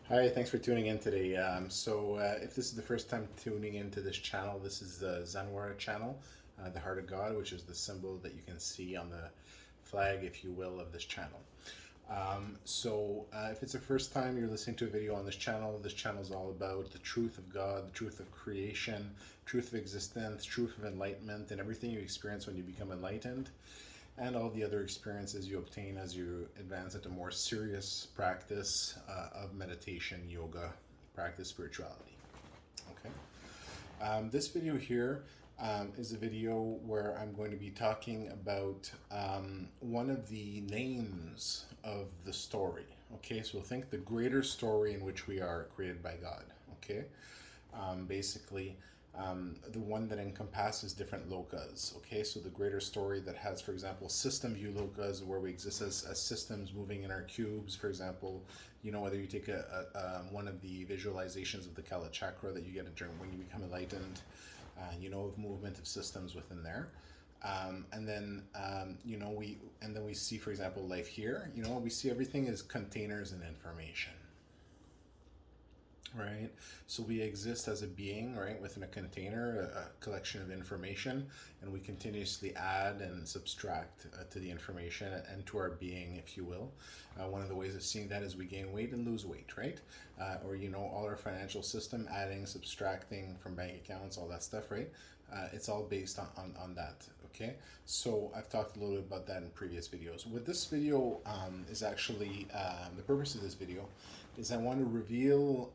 Hi, thanks for tuning in today. If this is the first time tuning into this channel, this is the Zanwara channel, the Heart of God, which is the symbol that you can see on the flag, if you will, of this channel. If it's the first time you're listening to a video on this channel is all about the truth of God, the truth of creation, truth of existence, truth of enlightenment, and everything you experience when you become enlightened and all the other experiences you obtain as you advance into more serious practice of meditation, yoga, practice spirituality. Okay. This video here is a video where I'm going to be talking about one of the names of the story. Okay, so think the greater story in which we are created by God. Okay, basically the one that encompasses different lokas. Okay, so the greater story that has, for example, system view lokas, where we exist as systems moving in our cubes. For example, whether you take one of the visualizations of the Kala chakra that you get during when you become enlightened, of movement of systems within there. We see, for example, life here. We see everything as containers and information, right? So we exist as a being, right, within a container, a collection of information, and we continuously add and subtract to the information and to our being, if you will. One of the ways of seeing that is we gain weight and lose weight, right? Or all our financial system, adding, subtracting from bank accounts, all that stuff, right? It's all based on that. Okay, so I've talked a little bit about that in previous videos. What this video is actually, the purpose of this video is I want to reveal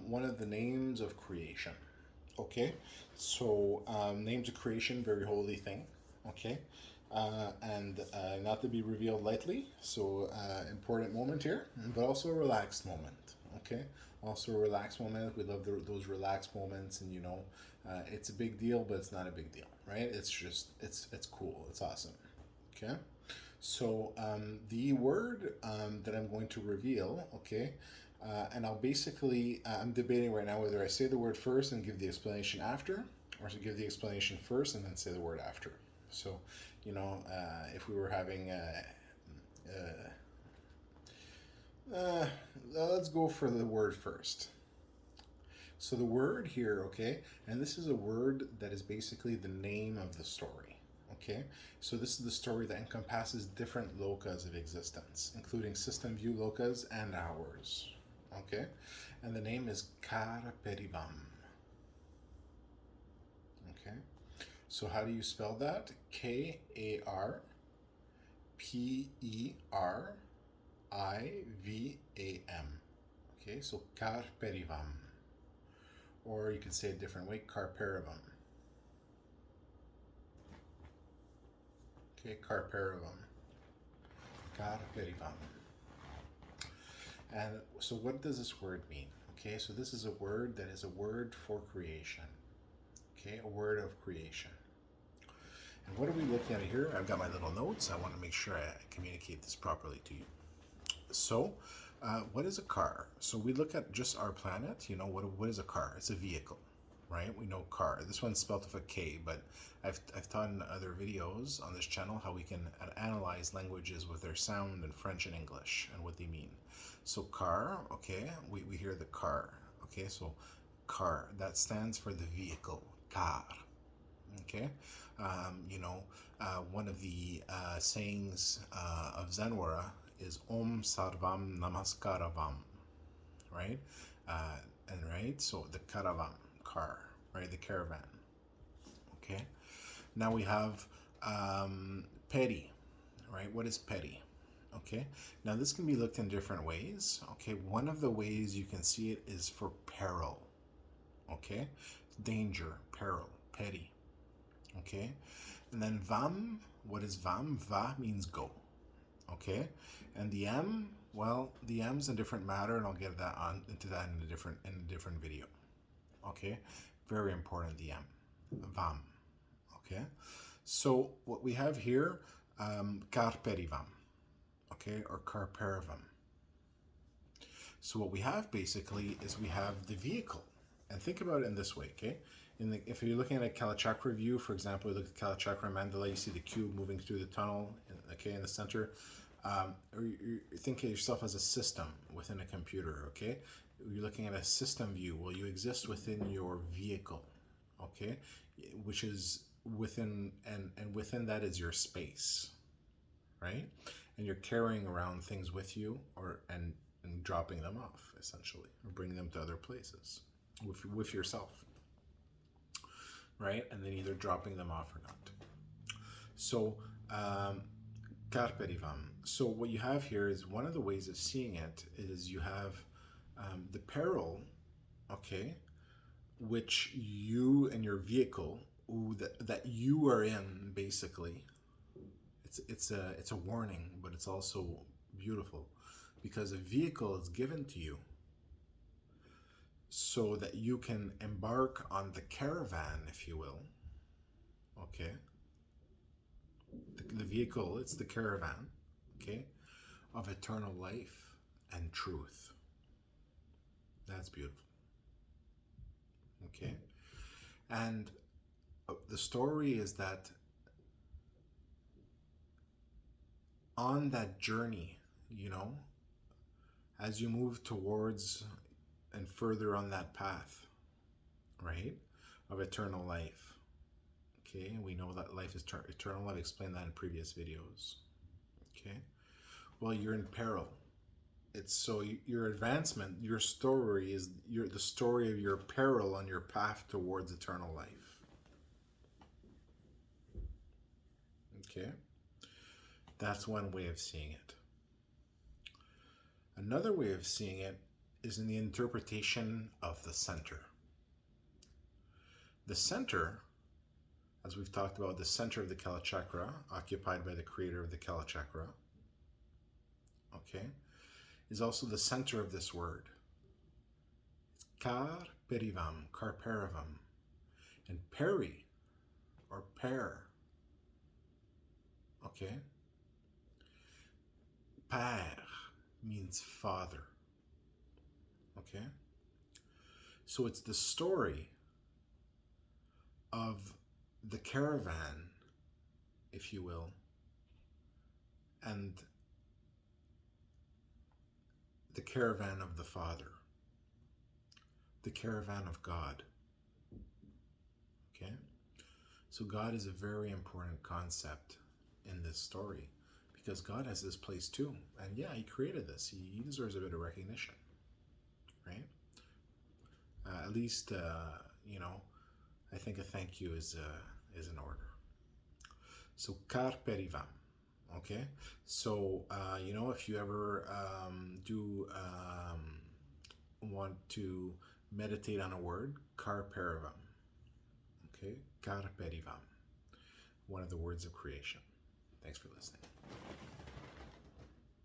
one of the names of creation. Okay, so names of creation, very holy thing. Okay, and not to be revealed lightly. So important moment here, but also a relaxed moment. Okay, also a relaxed moment. We love those relaxed moments, and it's a big deal, but it's not a big deal, right? It's just it's cool. It's awesome. Okay. So the word that I'm going to reveal, okay, and I'm debating right now whether I say the word first and give the explanation after, or to give the explanation first and then say the word after. So, if we were having, uh, let's go for the word first. So the word here, okay, and this is a word that is basically the name of the story. Okay, so this is the story that encompasses different lokas of existence, including system view lokas and ours. Okay, and the name is Karperivam. Okay, so how do you spell that? Karperivam. Okay, so Karperivam. Or you can say it a different way, Karperivam. Okay, Karperivam. Karperivam. And so what does this word mean? Okay, so this is a word that is a word for creation. Okay, a word of creation. And what are we looking at here? I've got my little notes. I want to make sure I communicate this properly to you. So, what is a car? So we look at just our planet. What is a car? It's a vehicle, right? We know car. This one's spelled with a K, but I've taught in other videos on this channel how we can analyze languages with their sound in French and English and what they mean. So car, okay, we hear the car. Okay, so car, that stands for the vehicle, car. Okay, one of the sayings of Zenwara is Om Sarvam Namaskaravam, right? So the caravan, car, right? The caravan. Okay, now we have petty, right? What is petty? Okay, now this can be looked in different ways. Okay, one of the ways you can see it is for peril. Okay, danger, peril, petty. Okay, and then vam, what is vam? Va means go. Okay, and the M, well, the M's a different matter, and I'll get into that in a different video. Okay, very important, the M, vam. Okay, so what we have here, carperivam, okay, or carperivam. So what we have basically is we have the vehicle, and think about it in this way, okay? If you're looking at a Kalachakra view, for example, you look at Kalachakra mandala, you see the cube moving through the tunnel, okay, in the center. Or you think of yourself as a system within a computer, okay? You're looking at a system view. Well, you exist within your vehicle, okay? Which is within, and within that is your space, right? And you're carrying around things with you, and dropping them off, essentially, or bringing them to other places with yourself, right? And then either dropping them off or not. So, carpe diem. So what you have here is one of the ways of seeing it is you have the peril, okay, which you and your vehicle that you are in, basically. It's a warning, but it's also beautiful because a vehicle is given to you so that you can embark on the caravan, if you will. Okay. The vehicle, it's the caravan, okay, of eternal life and truth. That's beautiful. Okay. And the story is that on that journey, as you move towards and further on that path, right, of eternal life, okay, we know that life is eternal. I've explained that in previous videos, okay. Well, you're in peril. It's so your advancement, your story is the story of your peril on your path towards eternal life. Okay, that's one way of seeing it. Another way of seeing it is in the interpretation of the center. The center, as we've talked about, the center of the Kala Chakra, occupied by the creator of the Kala Chakra, okay, is also the center of this word. It's carperivam, and peri, or per, okay, père means father, okay, so it's the story of the caravan, if you will, and the caravan of the Father, the caravan of God. Okay? So God is a very important concept in this story because God has this place too. And yeah, he created this. He deserves a bit of recognition, right? At least, I think a thank you is in order. So carpe diem. Okay, so if you ever do want to meditate on a word, carpe diem. Okay, carpe diem, one of the words of creation. Thanks for listening.